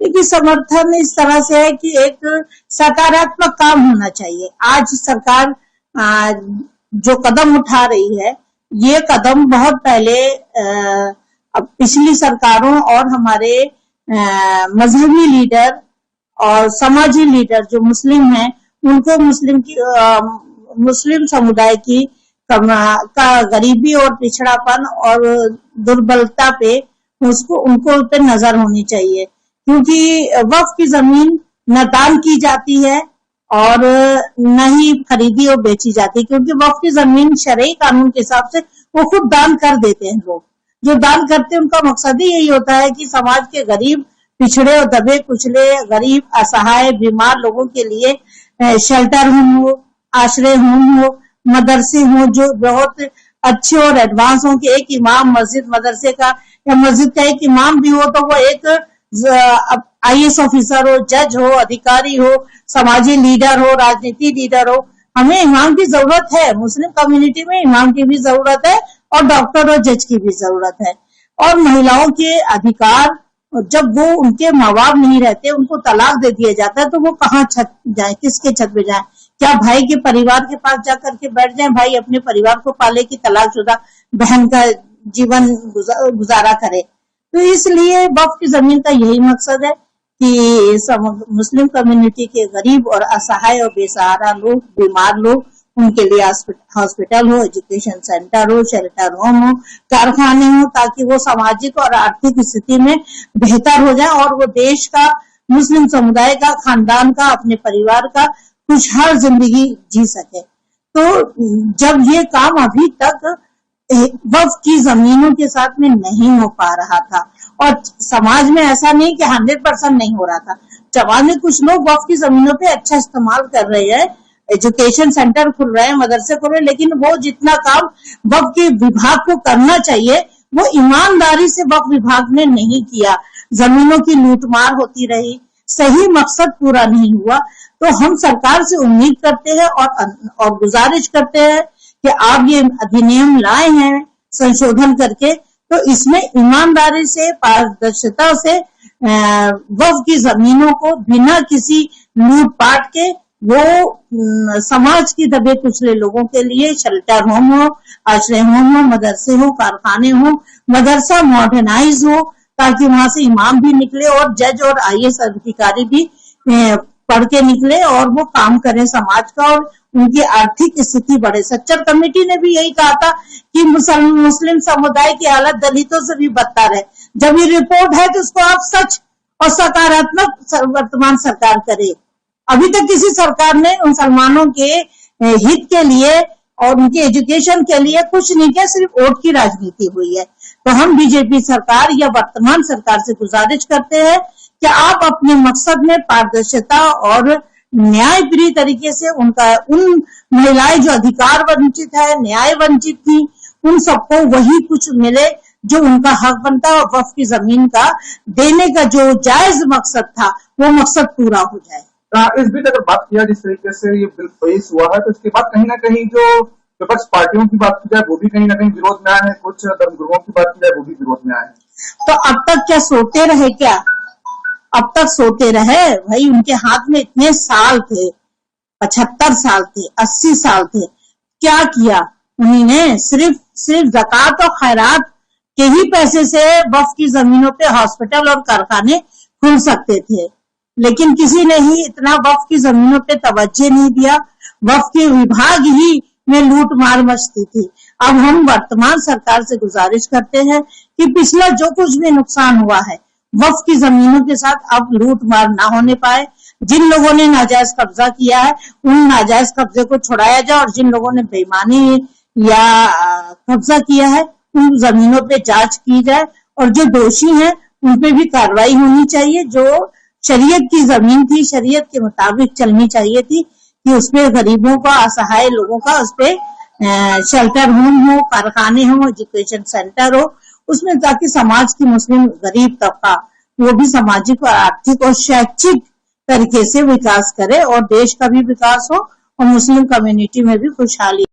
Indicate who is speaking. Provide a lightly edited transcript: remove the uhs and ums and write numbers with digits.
Speaker 1: क्योंकि समर्थन इस तरह से है कि एक सकारात्मक काम होना चाहिए। आज सरकार जो कदम उठा रही है, ये कदम बहुत पहले अब पिछली सरकारों और हमारे मजहबी लीडर और समाजी लीडर जो मुस्लिम हैं, उनको मुस्लिम समुदाय की का गरीबी और पिछड़ापन और दुर्बलता पे उनको पे नजर होनी चाहिए, क्योंकि वक्फ की जमीन न दान की जाती है और न ही खरीदी और बेची जाती है, क्योंकि वक्फ की जमीन शरई कानून के हिसाब से वो खुद दान कर देते हैं। लोग जो दान करते हैं उनका मकसद ही यही होता है कि समाज के गरीब, पिछड़े और दबे कुचले, गरीब, असहाय, बीमार लोगों के लिए शेल्टर होम हो, आश्रय होम हो, मदरसे हो जो बहुत अच्छे और एडवांस हो, कि एक इमाम मस्जिद मदरसे का या मस्जिद का एक इमाम भी हो तो वो एक IAS ऑफिसर हो, जज हो, अधिकारी हो, समाजी लीडर हो, राजनीति लीडर हो। हमें इमाम की जरूरत है, मुस्लिम कम्युनिटी में इमाम की भी जरूरत है और डॉक्टर और जज की भी जरूरत है। और महिलाओं के अधिकार, जब वो उनके माँ बाप नहीं रहते, उनको तलाक दे दिया जाता है, तो वो कहाँ छत जाए, किसके छत पे जाए? क्या भाई के परिवार के पास जाकर के बैठ जाए, भाई अपने परिवार को पाले कि तलाकशुदा बहन का जीवन गुजारा करे? तो इसलिए वक्फ की जमीन का यही मकसद है कि मुस्लिम कम्युनिटी के गरीब और असहाय और बेसहारा लोग, बीमार लोग, उनके लिए हॉस्पिटल हो, एजुकेशन सेंटर हो, शेल्टर होम हो, कारखाने हो, ताकि वो सामाजिक और आर्थिक स्थिति में बेहतर हो जाए और वो देश का, मुस्लिम समुदाय का, खानदान का, अपने परिवार का खुशहाल जिंदगी जी सके। तो जब ये काम अभी तक वक्फ की जमीनों के साथ में नहीं हो पा रहा था, और समाज में ऐसा नहीं कि 100% नहीं हो रहा था, समाज में कुछ लोग वक्फ की जमीनों पे अच्छा इस्तेमाल कर रहे हैं, एजुकेशन सेंटर खुल रहे हैं, मदरसे खुल रहे हैं, लेकिन वो जितना काम वक्फ के विभाग को करना चाहिए वो ईमानदारी से वक्फ विभाग ने नहीं किया। जमीनों की लूटमार होती रही, सही मकसद पूरा नहीं हुआ। तो हम सरकार से उम्मीद करते हैं और गुजारिश करते हैं कि आप ये अधिनियम लाए हैं संशोधन करके, तो इसमें ईमानदारी से, पारदर्शिता से वक्फ की जमीनों को बिना किसी लूटपाट के वो समाज की दबे कुचले लोगों के लिए शेल्टर होम हो, आश्रय होम हो, मदरसे हो, कारखाने हो, मदरसा मॉडर्नाइज हो, ताकि वहां से इमाम भी निकले और जज और IAS अधिकारी भी पढ़ के निकले और वो काम करें समाज का और उनकी आर्थिक स्थिति बढ़े। सच्चर कमेटी ने भी यही कहा था कि मुस्लिम समुदाय की हालत दलितों से भी बदतर है। जब ये रिपोर्ट है तो उसको आप सच और सकारात्मक वर्तमान सरकार करे। अभी तक किसी सरकार ने मुसलमानों के हित के लिए और उनके एजुकेशन के लिए कुछ नहीं किया, सिर्फ वोट की राजनीति हुई है। तो हम बीजेपी सरकार या वर्तमान सरकार से गुजारिश करते हैं कि आप अपने मकसद में पारदर्शिता और न्यायप्रिय तरीके से उन महिलाएं जो अधिकार वंचित है, न्याय वंचित थी, उन सबको वही कुछ मिले जो उनका हक बनता है, और वक्फ की जमीन का देने का जो जायज मकसद था वो मकसद पूरा हो जाए।
Speaker 2: इस बीच अगर बात किया जिस तरीके से ये बिल पेश हुआ है, तो इसके बाद कहीं ना कहीं जो विपक्ष पार्टियों की बात की जाए वो भी कहीं ना कहीं विरोध में आए हैं, कुछ धर्मगुरुओं की बात की जाए वो भी विरोध में आए हैं।
Speaker 1: तो अब तक क्या सोते रहे? क्या अब तक सोते रहे? भाई उनके हाथ में इतने साल थे, 75 साल थे, 80 साल थे, क्या किया उन्होंने? सिर्फ ज़कात और खैरात के ही पैसे से वक्फ की जमीनों पे हॉस्पिटल और कारखाने खुल सकते थे, लेकिन किसी ने ही इतना वक्फ की जमीनों पे तवज्जो नहीं दिया। वक्फ के विभाग ही में लूट मार मचती थी। अब हम वर्तमान सरकार से गुजारिश करते हैं कि पिछला जो कुछ भी नुकसान हुआ है वक्फ की जमीनों के साथ अब लूट मार ना होने पाए। जिन लोगों ने नाजायज कब्जा किया है उन नाजायज कब्जे को छुड़ाया जाए, और जिन लोगों ने बेईमानी या कब्जा किया है उन जमीनों पे जांच की जाए, और जो दोषी हैं उन पे भी कार्रवाई होनी चाहिए। जो शरीयत की जमीन थी, शरीयत के मुताबिक चलनी चाहिए थी कि उसपे गरीबों का, असहाय लोगों का उसपे शेल्टर होम हो, कारखाने हो, एजुकेशन सेंटर हो, उसमें ताकि समाज की मुस्लिम गरीब तबका वो भी सामाजिक और आर्थिक और शैक्षिक तरीके से विकास करे और देश का भी विकास हो और मुस्लिम कम्युनिटी में भी खुशहाली